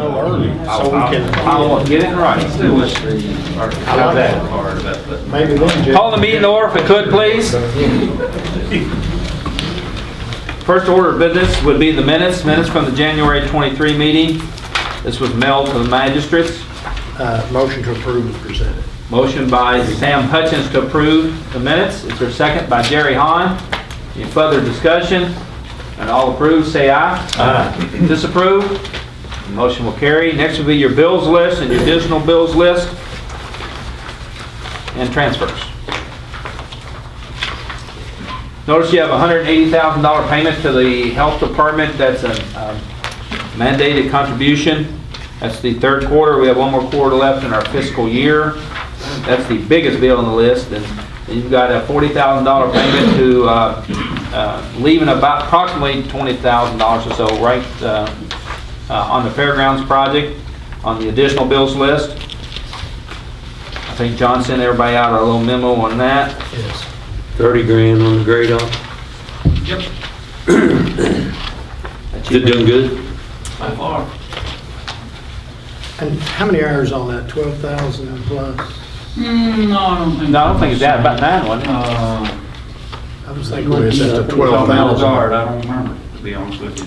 know early, so we can. I'll get it right. Still with the like that. part of it, but Maybe then, Jeff. Call the meeting to order if it could, please. First order of business would be the minutes from the January 23 meeting. This was mailed to the magistrates. Motion to approve is presented. Motion by Sam Hutchins to approve the minutes. Is there a second by Jerry Hahn? Any further discussion? And all approve, say aye. Aye. Disapprove? The motion will carry. Next will be your bills list and your additional bills list and transfers. Notice you have a $180,000 payment to the health department. That's a mandated contribution. That's the third quarter. We have one more quarter left in our fiscal year. That's the biggest bill on the list. And you've got a $40,000 payment to leaving about approximately $20,000 or so right on the fairgrounds project on the additional bills list. I think John sent everybody out a little memo on that. Yes. 30 grand on the grade off. yep, You're doing good? by far. And how many hours on that? 12,000 plus? No, I don't think. No, I don't think it's that. About 9, wasn't it? I was thinking we was at the Metal 12,000. guard, I don't remember, to be honest with you.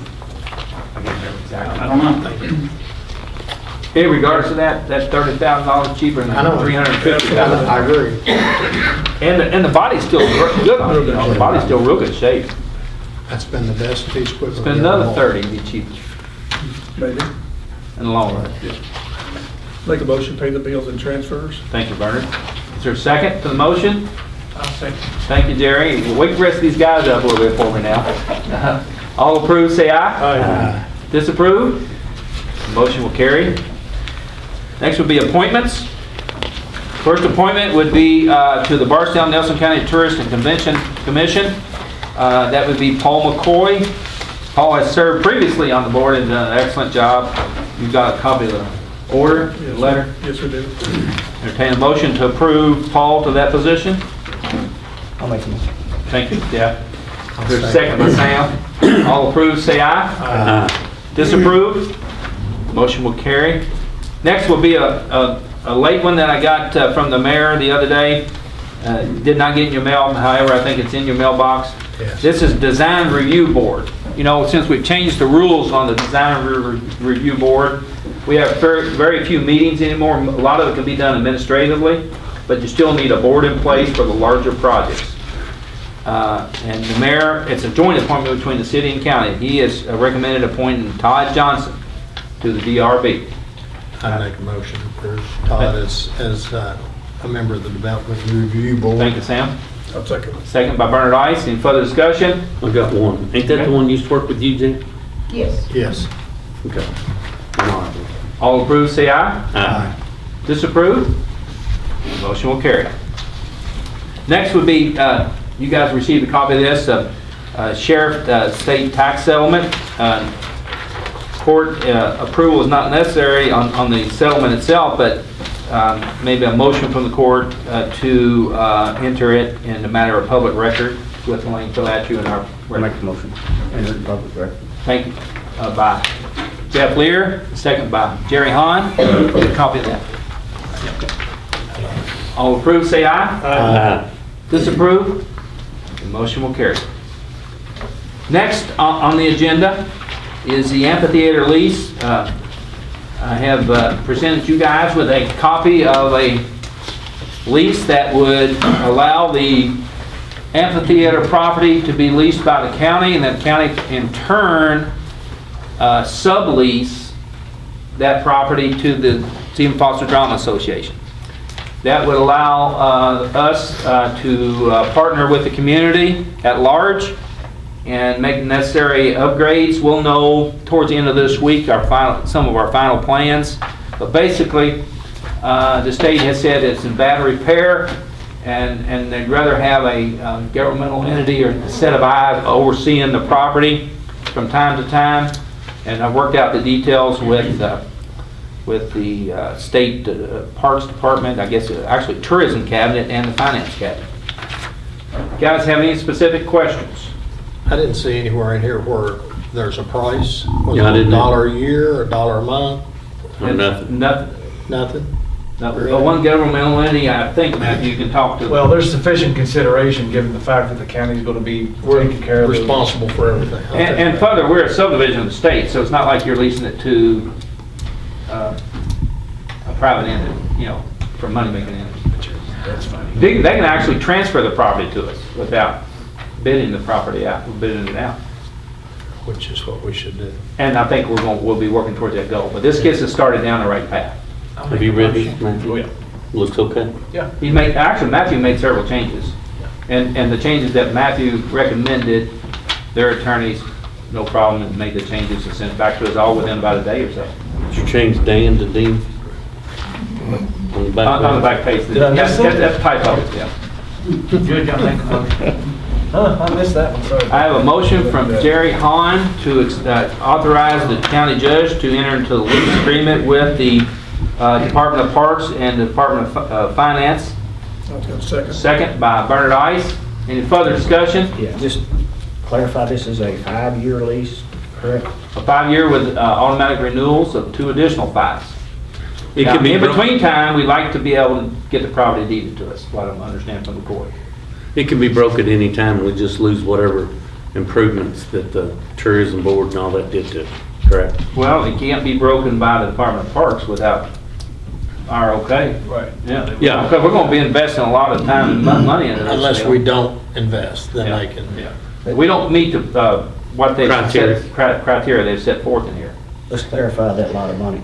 I don't know. Hey, regardless of that, that's $30,000 cheaper than I know. $350,000. I agree. And the body's still good on it. You know, the body's still real good shape. That's been the best piece of equipment. Spend we ever another bought. 30 to be cheaper Maybe. in the long run. Make a motion, pay the bills and transfers. Thank you, Bernard. Is there a second to the motion? I'll second. Thank you, Jerry. We'll wake the rest of these guys up a little bit for me now. All approve, say aye. Aye. Disapprove? Motion will carry. Next would be appointments. First appointment would be to the Barstown Nelson County Tourist and Convention Commission. That would be Paul McCoy. Paul has served previously on the board and done an excellent job. You've got a copy of the order, the letter. Yes, we do. Entertain a motion to approve Paul to that position. I'll make a motion. Thank you, Jeff. There's a second by Sam. All approved, say aye. Disapprove? Motion will carry. Next will be a late one that I got from the mayor the other day. Did not get in your mail, however, I think it's in your mailbox. Yes. This is Design Review Board. You know, since we've changed the rules on the Design Review Board, we have very few meetings anymore. A lot of it can be done administratively, but you still need a board in place for the larger projects. And the mayor, it's a joint appointment between the city and county. He has recommended appointing Todd Johnson to the DRB. I make a motion to approve Todd as a member of the Development Review Board. Thank you, Sam. I'll second. Second by Bernard Ice. Any further discussion? I got one. Ain't that Okay. the one used to work with you, Jim? Yes. Yes. Okay. All right. All approved, say aye. Aye. Disapprove? Motion will carry. Next would be, you guys received a copy of this, Sheriff State Tax Settlement. Court approval is not necessary on the settlement itself, but maybe a motion from the court to enter it in a matter of public record. With the link to that you in our record. Make the motion. Enter the public record. Thank you. By Jeff Lear, second by Jerry Hahn. Get a copy of that. All approved, say aye. Aye. Disapprove? The motion will carry. Next on the agenda is the amphitheater lease. I have presented you guys with a copy of a lease that would allow the amphitheater property to be leased by the county, and that county in turn sublease that property to the Stephen Foster Drama Association. That would allow us to partner with the community at large and make the necessary upgrades. We'll know towards the end of this week some of our final plans. But basically, the state has said it's in bad repair, and they'd rather have a governmental entity or a set of eyes overseeing the property from time to time. And I've worked out the details with the state Parks Department, I guess actually Tourism Cabinet and the Finance Cabinet. Guys have any specific questions? I didn't see anywhere in here where there's a price. Was Yeah, I it didn't $1 a year or $1 a month? Or nothing? Nothing. Nothing? One governmental entity, I think, Matthew, you can talk to. Well, there's sufficient consideration given the fact that the county's going to be taking care of it. Responsible for everything. And further, we're a subdivision of the state, so it's not like you're leasing it to a private entity, for money-making entity. That's fine. They can actually transfer the property to us without bidding the property out, bidding it out. Which is what we should do. And I think we'll be working towards that goal. But this gets us started down the right path. Have you read this, Matthew? Oh, yeah. Looks okay? Yeah. Matthew made several changes. And the changes that Matthew recommended, their attorneys, no problem, made the changes and sent it back to us all within about a day or so. Did you change Dan to Dean? On the back? On the back page. Did I miss Yeah, it? that's typo, yeah. Judge, I'll make a motion. I missed that one, sorry. I have a motion from Jerry Hahn to authorize the county judge to enter into a lease agreement with the Department of Parks and the Department of Finance. I'll take a second. Second by Bernard Ice. Any further discussion? Yeah, just clarify, this is a 5-year lease, correct? A 5-year with automatic renewals of 2 additional 5s. It Now, can be in bro- between time, we'd like to be able to get the property deeded to us, what I understand from the court. It can be broke at any time, we just lose whatever improvements that the tourism board and all that did to it, correct? Well, it can't be broken by the Department of Parks without our okay. Right. Yeah. Yeah. Because we're gonna be investing a lot of time and money into this. Unless we don't invest, then Yeah. they can. Yeah. We don't meet the, what they've Criteria. set, criteria they've set forth in here. Let's clarify that lot of money.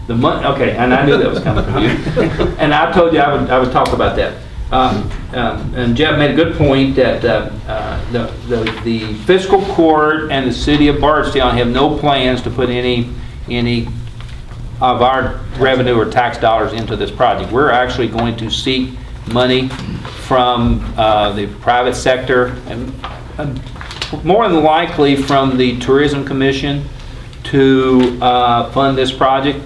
The money, okay, and I knew that was coming from you. And I told you I would talk about that. And Jeff made a good point that the fiscal court and the city of Bardstown have no plans to put any of our revenue or tax dollars into this project. We're actually going to seek money from the private sector and more than likely from the Tourism Commission to fund this project.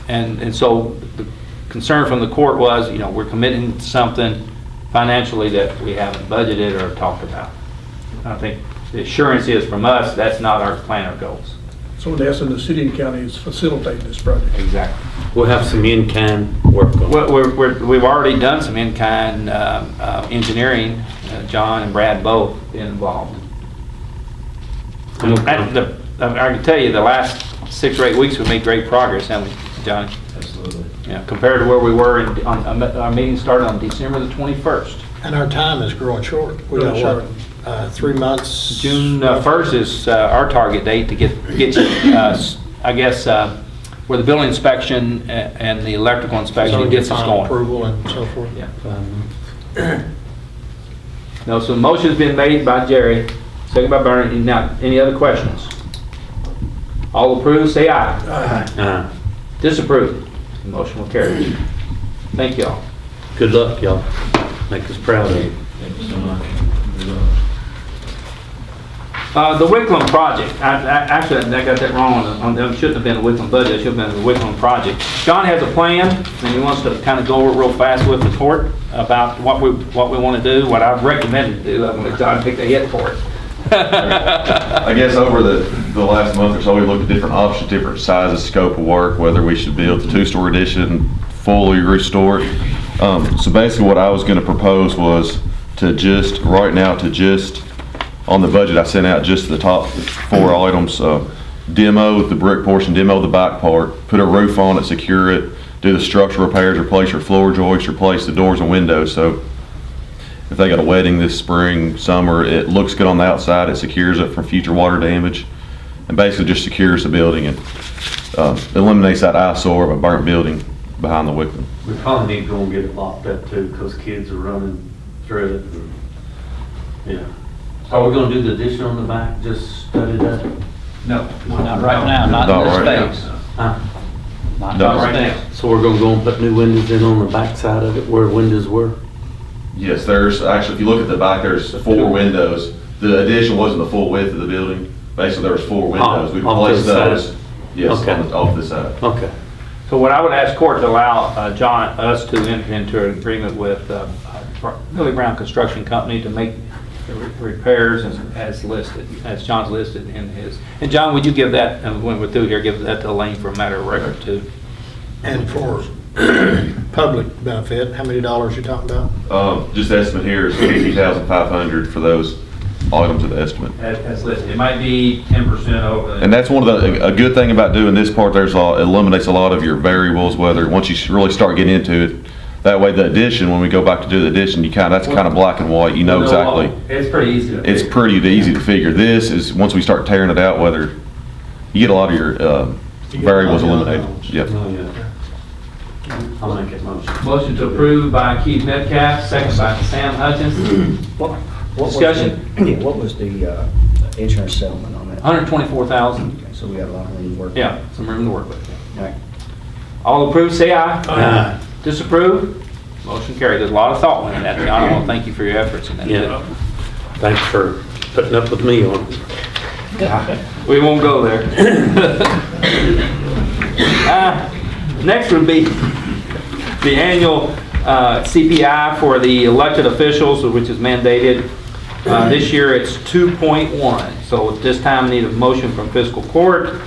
And so the concern from the court was, we're committing to something financially that we haven't budgeted or talked about. I think the assurance is from us, that's not our plan or goals. So in essence, the city and county is facilitating this project. Exactly. We'll have some in-kind work on it. We've already done some in-kind engineering, John and Brad both been involved. I can tell you, the last 6 or 8 weeks, we've made great progress, haven't we, Johnny? Absolutely. Yeah, compared to where we were, our meeting started on December the 21st. And our time is growing short. We got Growing what, 3 months? June 1st is our target date to get you, I guess, where the building inspection and the electrical inspection gets us Final going. approval and so forth. Yeah. No, so the motion's been made by Jerry, second by Bernard. Now, any other questions? All approved, say aye. Disapprove. The motion will carry. Thank y'all. Good luck, y'all. Make us proud of you. Thank you so much. The Wicklund project, actually, I got that wrong, it shouldn't have been a Wicklund budget, it should have been the Wicklund project. John has a plan, and he wants to kind of go over it real fast with the court about what we want to do, what I've recommended to do. I'm going to let John take the hit for it. I guess over the last month or so, we looked at different options, different sizes, scope of work, whether we should build the 2-story addition, fully restore it. So basically what I was going to propose was to just, right now, on the budget I sent out, just the top 4 items, demo the brick portion, demo the back part, put a roof on it, secure it, do the structural repairs, replace your floor joists, replace the doors and windows. So if they got a wedding this spring, summer, it looks good on the outside, it secures it from future water damage, and basically just secures the building and eliminates that eyesore of a burnt building behind the Wicklund. We probably need to go and get it locked up too, because kids are running through it. and- Yeah. Are we gonna do the addition on the back, just study that? No, not right now, not Not in right now. this phase. Huh? Not No. right now. So we're gonna go and put new windows in on the back side of it, where windows were? Yes, there's, actually, if you look at the back, there's 4 windows. The addition wasn't the full width of the building. Basically, there was 4 windows. We off to replaced the side. those. Yes, Okay. off the side. Okay. So what I would ask court to allow us to enter into an agreement with Billy Brown Construction Company to make repairs as listed, as John's listed in his. And John, would you give that, when we're through here, give that to Elaine for a matter of record too? And for public benefit, how many dollars you talking about? Just estimate here is 50,500 for those items of the estimate. As listed, it might be 10% over. And that's one of a good thing about doing this part, it eliminates a lot of your variables, whether, once you really start getting into it, that way the addition, when we go back to do the addition, that's kind of black and white, you know exactly. It's pretty easy to It's figure. pretty easy to figure. This is, once we start tearing it out, whether, you get a lot of your variables eliminated. Yep. Oh, yeah. I'll make it motion. Motion to approve by Keith Metcalf, second by Sam Hutchins. What was Discussion? the- What was the insurance settlement on that? 124,000. Okay, so we got a lot of room to work. Yeah, some room to work with. All right. All approved, say aye. Aye. Disapprove? Motion carried. There's a lot of thought went in that, John. I want to thank you for your efforts in that. Yeah. Thanks for putting up with me on it. We won't go there. Next would be the annual CPI for the elected officials, which is mandated. This year it's 2.1. So at this time, I need a motion from Fiscal Court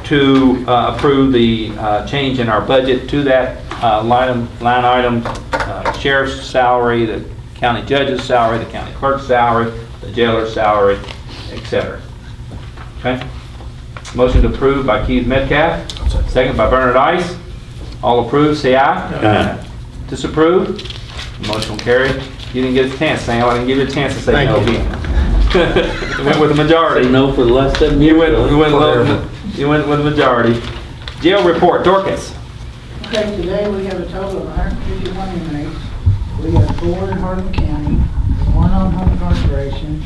to approve the change in our budget to that line item, sheriff's salary, the county judge's salary, the county clerk's salary, the jailer's salary, etc. Okay? Motion to approve by Keith Metcalf, second by Bernard Ice. All approved, say aye. Aye. Disapprove? Motion will carry. You didn't get a chance, Sam. I didn't give you a chance to say Thank no. you. You went with the majority. No for the last 7 years. You went with the majority. Jail report, Dorcas. Okay, today we have a total of 151 inmates. We have 4 in Hardin County, 1 on home incarceration.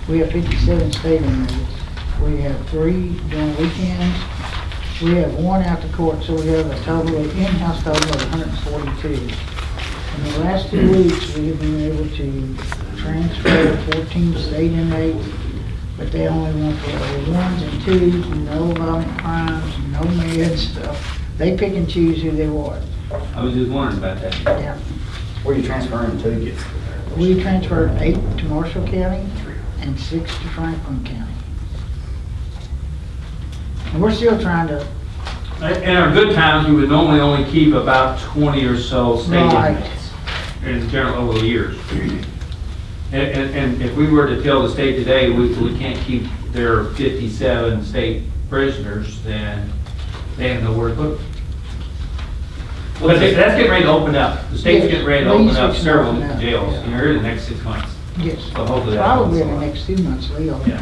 We have 57 state inmates. We have 3 during weekends. We have 1 out to court, so we have a total of in-house total of 142. In the last 2 weeks, we have been able to transfer 14 state inmates, but they only want for 1s and 2s, no violent crimes, no meds stuff. They pick and choose who they want. I was just wondering about that. Yeah. Where are you transferring to? We transferred 8 to Marshall County and 6 to Franklin County. And we're still trying to, In our good times, we would normally only keep about 20 or so state Right. inmates in general over the years. And if we were to tell the state today, we can't keep their 57 state prisoners, then they have nowhere to put them. Well, that's getting ready to open up. The state's getting ready to open up several jails here in the next 6 months. yes, So hopefully that probably in helps a the lot. next 2 months, Leo. Yeah.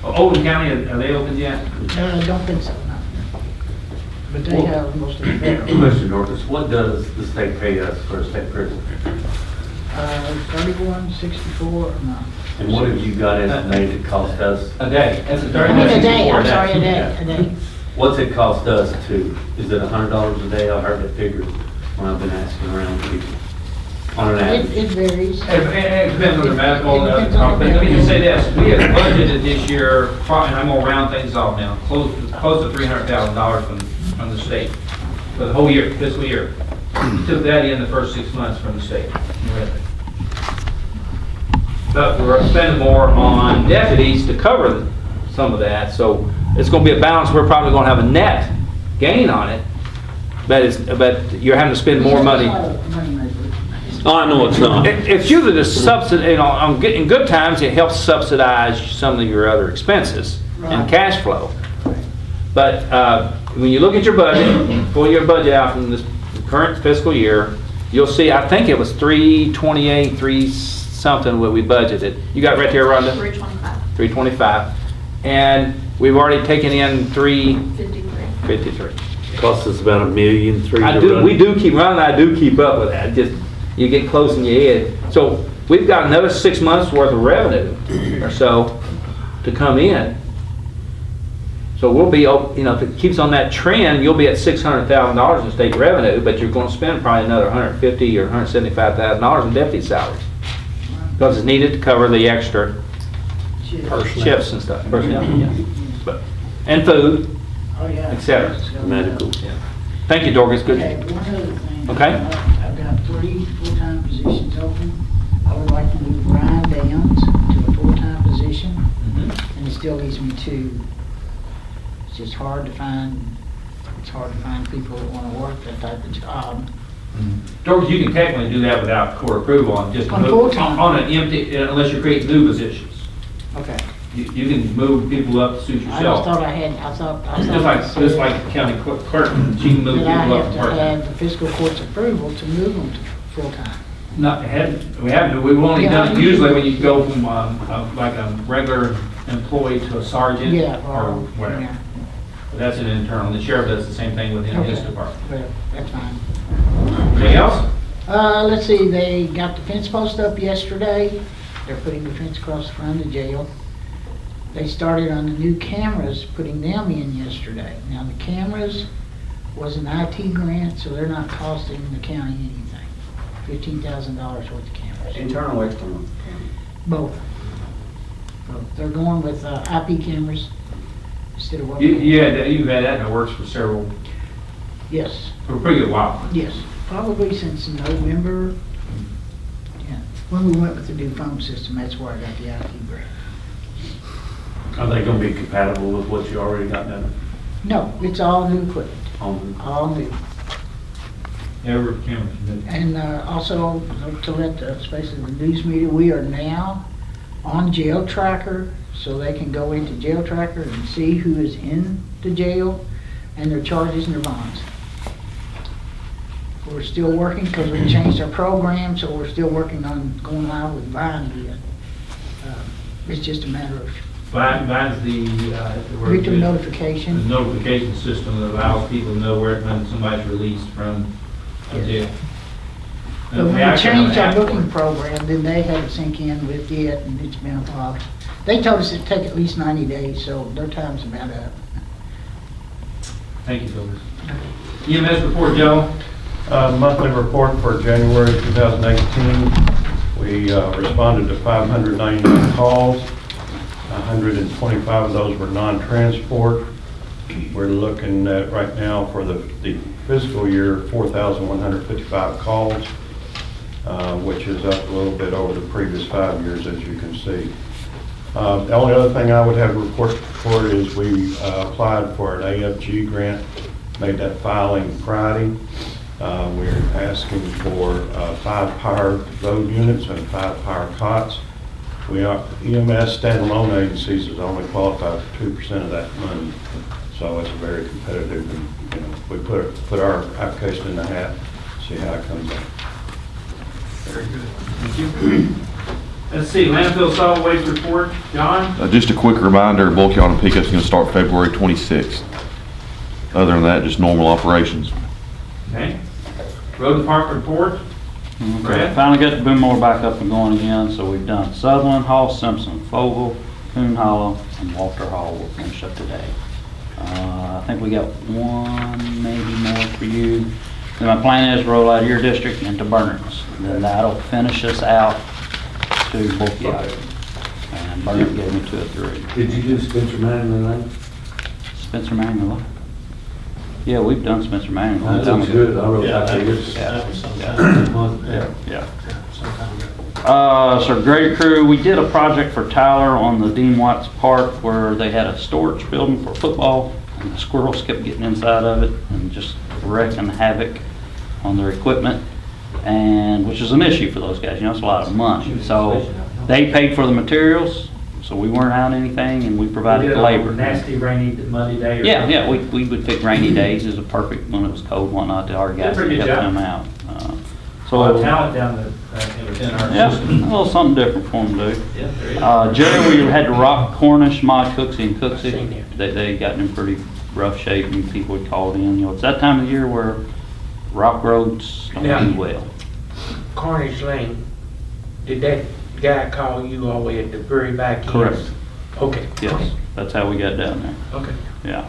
Oakland County, are they open yet? I don't think so, no. But they have most of the federal. Question, Dorcas, what does the state pay us for a state prison? 3164 a month. And what have you got estimated it cost us? A day. That's a I mean, a day, I'm sorry, a Yeah. day. What's it cost us to, is it $100 a day? I heard that figure when I've been asking around people. On an average. It varies. It depends on the medical and other stuff, but let me just say this, we have budgeted this year, and I'm gonna round things off now, close to $300,000 from the state for the whole year, fiscal year. Took that in the first 6 months from the state. But we're spending more on deputies to cover some of that, so it's gonna be a balance. We're probably gonna have a net gain on it, but you're having to spend more money. Oh, I know it's not. It's usually the subsidy, in good times, it helps subsidize some of your other expenses and Right. cash flow. But when you look at your budget, pull your budget out from this current fiscal year, you'll see, I think it was 328, 3 something what we budgeted. You got it right there, Rhonda? 325, 325. And we've already taken in 53. 353. Cost us about $1.3 million to run. We do keep running, I do keep up with that, just, you get close in your head. So, we've got another 6 months worth of revenue or so to come in. So we'll be, if it keeps on that trend, you'll be at $600,000 in state revenue, but you're gonna spend probably another $150,000 or $175,000 in deputy salaries. Because it's needed to cover the extra shifts and stuff, personnel, yeah. And food, Oh, yeah. et cetera. Medical. Thank you, Dorcas, good. Okay, one other thing. Okay. I've got 3 full-time positions open. I would like to move Brian Downs to a still leaves me two. It's just hard to find, people that wanna work that type of job. George, you can technically do that without court approval on just On full-time. on an empty, unless you create new positions. Okay. You can move people up to suit I just yourself. thought I thought. Just like county clerk, she can move That I people up have to to part-time. have the fiscal court's approval to move them to full-time. Not, we haven't, we've only Yeah. done it usually when you go from, like a regular employee to a sergeant Yeah. or whatever. Yeah. But that's an internal, the sheriff does the same thing within his Okay. department. Well, that's fine. Anything else? Let's see, they got the fence post up yesterday. They're putting the fence across the front of the jail. They started on the new cameras, putting them in yesterday. Now, the cameras was an IT grant, so they're not costing the county anything. $15,000 worth of cameras. Internal, external. Both. They're going with IP cameras instead of what? You've had that and it works for several, Yes, for a pretty good while. yes. Probably since November. Yeah, when we went with the new phone system, that's where I got the IT grant. Are they gonna be compatible with what you already got done No, it's all new equipment, on? all new. Ever camera. And also to let especially the news media, we are now on Jail Tracker, so they can go into Jail Tracker and see who is in the jail and their charges and their bonds. We're still working because we changed our program, so we're still working on going live with Vine yet. It's just a matter of Vine's the victim the notification. notification system that allows people to know when somebody's released from jail. But when we changed our booking program, then they had to sync in with it, and it's been a problem. They told us it'd take at least 90 days, so their time's about up. Thank you, Phyllis. EMS report, Joe? Monthly report for January 2018, we responded to 599 calls. 125 of those were non-transport. We're looking at right now for the fiscal year 4,155 calls, which is up a little bit over the previous 5 years, as you can see. The only other thing I would have to report for is we applied for an AFG grant, made that filing Friday. We're asking for 5 power load units and 5 power cots. We are, EMS standalone agencies is only qualified for 2% of that money. So it's very competitive, and, we put our application in the hat, see how it comes out. Very good. Thank you. Let's see, landfill solid waste report, John? Just a quick reminder, bulk yard and pickup's going to start February 26th. Other than that, just normal operations. Okay. Road department report? Brad? Finally got the boom mower back up and going again, so we've done Sutherland, Hall, Simpson, Fogle, Coon Hollow, and Walter Hall will finish up today. I think we got one, maybe more for you. Then my plan is to roll out of your district into Bernard's. Then that'll finish us out to Bulkey. And Bernard gave me 2 or 3. Did you do Spencer Manning tonight? Spencer Manuel. Yeah, we've done Spencer Manuel. That looks good. I wrote that to you. That was sometime. Yeah. Yeah. Sometime ago. So great crew, we did a project for Tyler on the Dean Watts Park where they had a storage building for football and the squirrels kept getting inside of it and just wrecking havoc on their equipment, and which is an issue for those guys, it's a lot of money. So they paid for the materials, so we weren't out anything, and we provided the labor. Nasty rainy Monday day or Yeah, we would pick rainy days as a perfect when it was cold, whatnot, to our guys to pretty help good job. them out. A lot of talent down within our Yeah, a system. little something different for them to do. Yeah, there is. Jerry, we had to rock Cornish, Mod Cooksey, and Cooksey. They got in pretty rough shape, and people had called in. It's that time of year where rock roads don't Yeah. do well. Carnage Lane, did that guy call you all the way at the very back end? Correct. Okay. Yes, that's how we got down there. Okay. Yeah.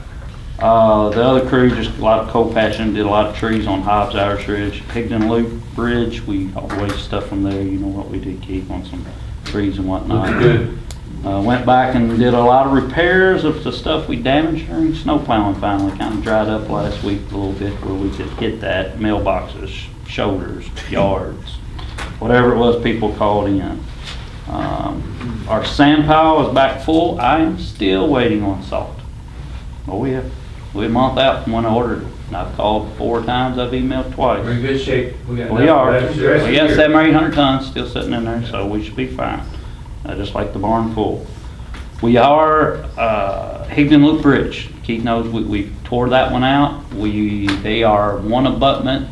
The other crew, just a lot of coal patching, did a lot of trees on Hobbs Irish Ridge. Higdon Loop Bridge, we always stuff from there, you know what we did keep on some trees and whatnot. Looks good. Went back and did a lot of repairs of the stuff we damaged during snow plowing finally. Kind of dried up last week a little bit where we could hit that, mailboxes, shoulders, yards, whatever it was people called in. Our sand pile is back full. I am still waiting on salt. Oh, yeah. We're a month out from when I ordered it. And I've called 4 times, I've emailed twice. We're in good shape. We got We enough are. for the rest of the We got year. 700 or 800 tons still sitting in there, so we should be fine. Just like the barn full. We are, Higdon Loop Bridge. Keith knows we tore that one out. They are one abutment,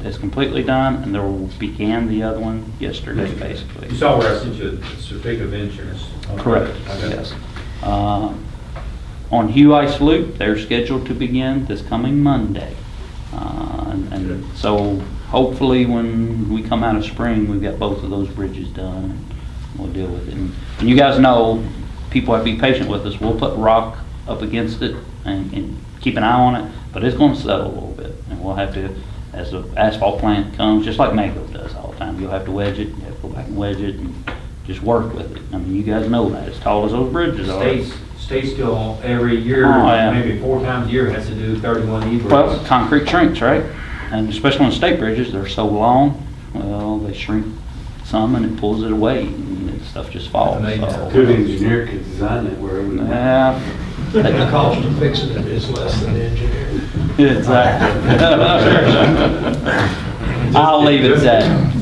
is completely done, and they began the other one yesterday, basically. You saw where I sent you a certificate of insurance. Correct, yes. On Hugh Ice Loop, they're scheduled to begin this coming Monday. And so hopefully when we come out of spring, we've got both of those bridges done, and we'll deal with it. And you guys know, people have to be patient with us. We'll put rock up against it and keep an eye on it, but it's going to settle a little bit. And we'll have to, as the asphalt plant comes, just like Mako does all the time, you'll have to wedge it, you have to go back and wedge it, and just work with it. I mean, you guys know that, as tall as those bridges are. State still every year, Oh, yeah. maybe 4 times a year, has to do 31 E-bridges. Well, concrete shrinks, right? And especially on state bridges, they're so long, well, they shrink some and it pulls it away and stuff just falls. Amazing. So, Good engineer could design it wherever. yeah, The cost of fixing it is less than the engineering. exactly. I'll leave it at that.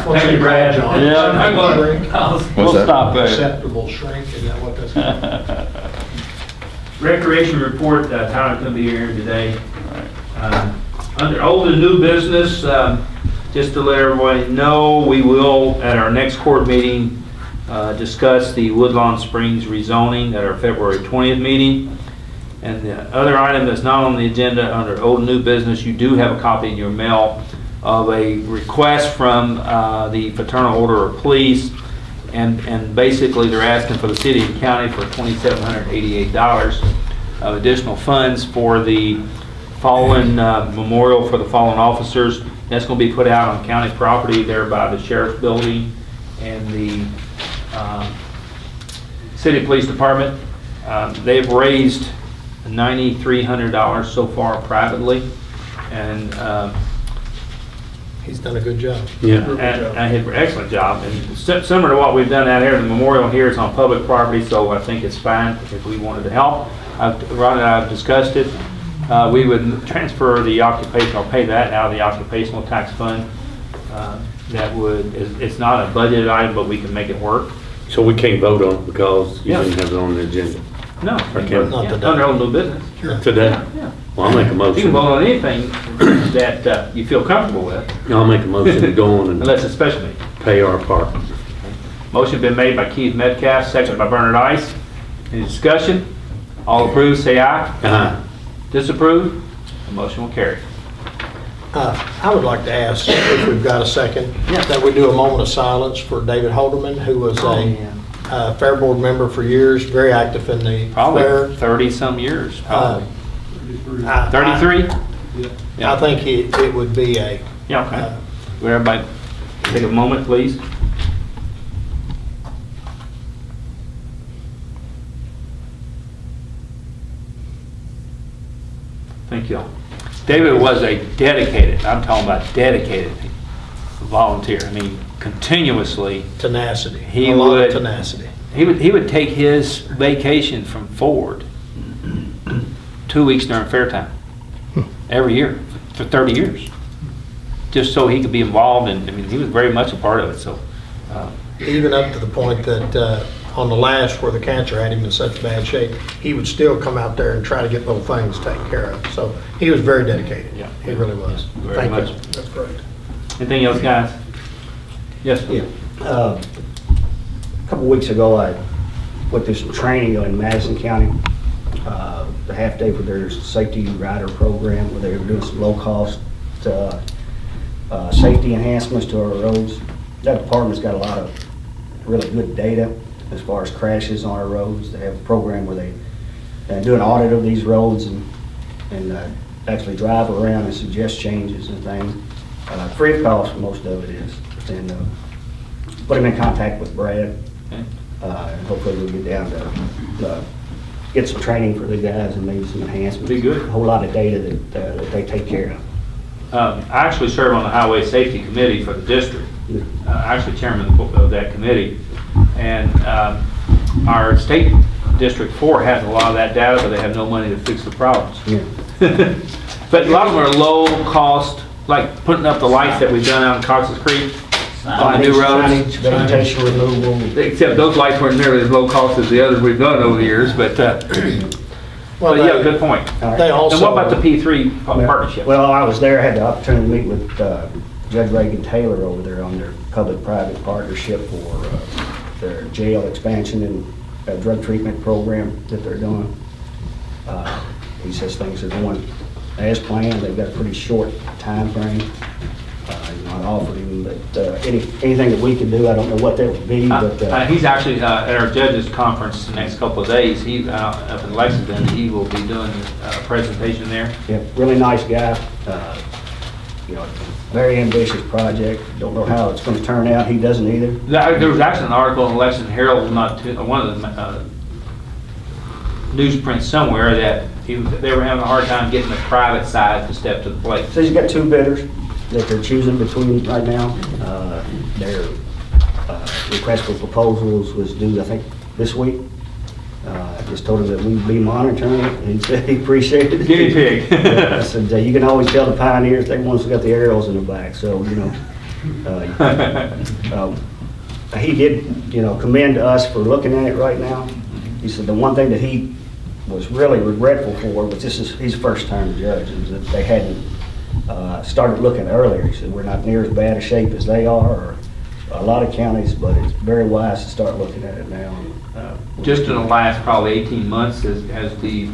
Thank you, Brad. Yeah. I'm going We'll that? stop there. Acceptable shrink, is that what that's called? Recreation report, Tyler couldn't be here today. Under old and new business, just to let everybody know, we will, at our next court meeting, discuss the Woodlawn Springs rezoning at our February 20th meeting. And the other item that's not on the agenda under old and new business, you do have a copy in your mail of a request from the Fraternal Order of Police. And basically, they're asking for the city and county for $2,788 of additional funds for the fallen memorial for the fallen officers. That's going to be put out on county property there by the sheriff's building and the city police department. They've raised $9,300 so far privately, and He's done a good job. and I did an excellent job. And similar to what we've done out here, the memorial here is on public property, so I think it's fine if we wanted to help. Ron and I have discussed it. We would transfer the occupational, pay that out of the occupational tax fund. That would, it's not a budgeted item, but we can make it work. So we can't vote on it because you Yeah. didn't have it on the agenda No, Okay. Not yeah, today. under old new business. today? Yeah. Well, I'll make a You can motion. vote on anything that you feel comfortable with, I'll make a motion to go on and unless it's special meeting. pay our part. Motion been made by Keith Metcalf, seconded by Bernard Ice. Any discussion? All approved, say aye. Uh-huh. Disapprove? The motion will carry. I would like to ask if we've got a second, that we do a moment of silence for David Holderman, who was a fair board member for years, very active in the Probably fair. 30-some years, probably. 33? 33? I think it would be a, Yeah, okay. Would everybody take a moment, please? Thank you. David was a dedicated, I'm talking about dedicated volunteer. I mean, continuously. tenacity. He A lot of would- tenacity. He would take his vacation from Ford 2 weeks during fair time, every year, for 30 years. Just so he could be involved, and, I mean, he was very much a part of it, so. Even up to the point that on the last, where the cancer had him in such bad shape, he would still come out there and try to get little things taken care of. So he was very dedicated. Yeah. He really was. Very Thank much. you. That's great. Anything else, guys? Yes? Yeah. A couple weeks ago, I went to some training in Madison County, the half day for their safety rider program, where they were doing some low-cost safety enhancements to our roads. That department's got a lot of really good data as far as crashes on our roads. They have a program where they do an audit of these roads and actually drive around and suggest changes and things. Free of cost, most of it is. And put them in contact with Brad. Okay. And hopefully we'll get down to get some training for the guys and maybe some enhancements. Be good. A whole lot of data that they take care of. I actually serve on the Highway Safety Committee for the district. Actually chairman of that committee. And our state District 4 has a lot of that data, but they have no money to fix the problems. Yeah. But a lot of them are low cost, like putting up the lights that we've done out in Cox's Creek on the new Signage, roads. vegetation removal. Except those lights weren't nearly as low cost as the others we've done over the years, but Well, yeah, good point. They also. And what about the P3 partnership? Well, I was there, I had the opportunity to meet with Judge Reagan Taylor over there on their public-private partnership for their jail expansion and drug treatment program that they're doing. He says things are going as planned. They've got a pretty short time frame. I offered him that anything that we could do, I don't know what that would be, but... He's actually at our judges conference the next couple of days. He's up in Lexington. He will be doing a presentation there. Yeah, really nice guy. You know, very ambitious project. Don't know how it's going to turn out. He doesn't either. There was actually an article in the Lexington Herald, one of the newsprints somewhere, that they were having a hard time getting the private side to step to the plate. So he's got two bidders that they're choosing between right now. Their request for proposals was due, I think, this week. I just told him that we'd be monitoring it, and he said he appreciated it. Guinea pig. I said, you can always tell the pioneers, they ones that got the arrows in the back, so, you know. He did, you know, commend us for looking at it right now. He said the one thing that he was really regretful for was this is his first time judge, is that they hadn't started looking earlier. He said we're not near as bad a shape as they are, or a lot of counties, but it's very wise to start looking at it now. Just in the last probably 18 months, as the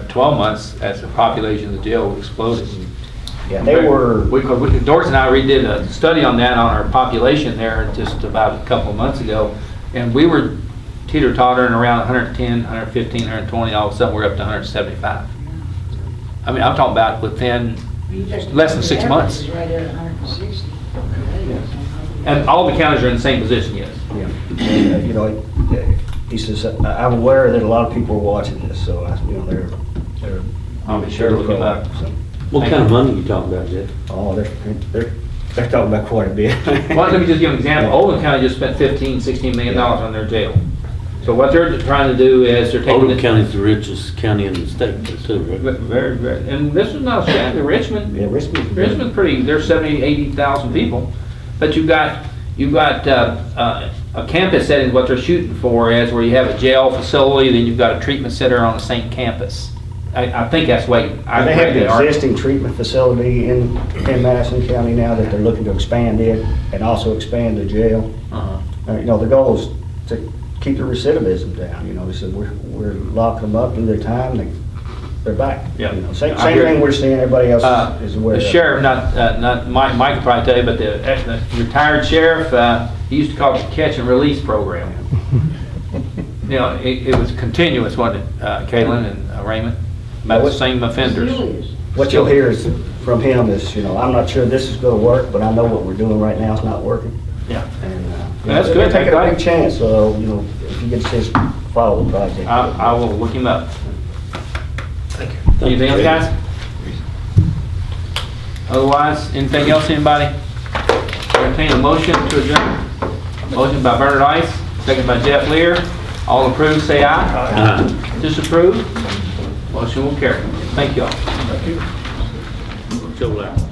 12 months, as the population of the jail exploded. Yeah, they were... Doris and I redid a study on that on our population there just about a couple of months ago, and we were teeter-tottering around 110, 115, 120, all of a sudden we're up to 175. I mean, I'm talking about within less than 6 months. Is right there at 160. And all the counties are in the same position, yes. Yeah, you know, he says, I'm aware that a lot of people are watching this, so, you know, they're I'll be sure to look it up. So, What kind of money you talking about, Jeff? oh, they're talking about quite a bit. Well, let me just give an example. Oldham County just spent $16 million on their jail. So what they're trying to do is they're taking... Oldham County's the richest county in the state, too, right? Very, very, and this is not Stanley, Richmond. Yeah, Richmond's Richmond's pretty, there's 70, 80,000 people. But you've got a campus setting, what they're shooting for is where you have a jail facility, then you've got a treatment center on the same campus. I think that's what They have the existing treatment facility in Madison County now that they're looking to expand it and also expand the jail. You know, the goal is to keep the recidivism down. You know, they said we're locking them up, do their time, they're back. Yeah. You know, same thing we're seeing, everybody else is aware of. The sheriff, not Mike can probably tell you, but the retired sheriff, he used to call it the catch and release program. You know, it was continuous, wasn't it, Kaylin and Raymond? About the same offenders. What you'll hear is from him is, you know, I'm not sure this is going to work, but I know what we're doing right now is not working. Yeah. And That's they're good. taking a big chance, so, you know, if you get a chance to follow the project. I will look him up. Thank you. Anything else, guys? Otherwise, anything else, anybody? Entertain a motion to adjourn. Motion by Bernard Ice, second by Jeff Lear. All approved, say aye. Disapprove? Motion will carry. Thank you all. Thank you. Show that.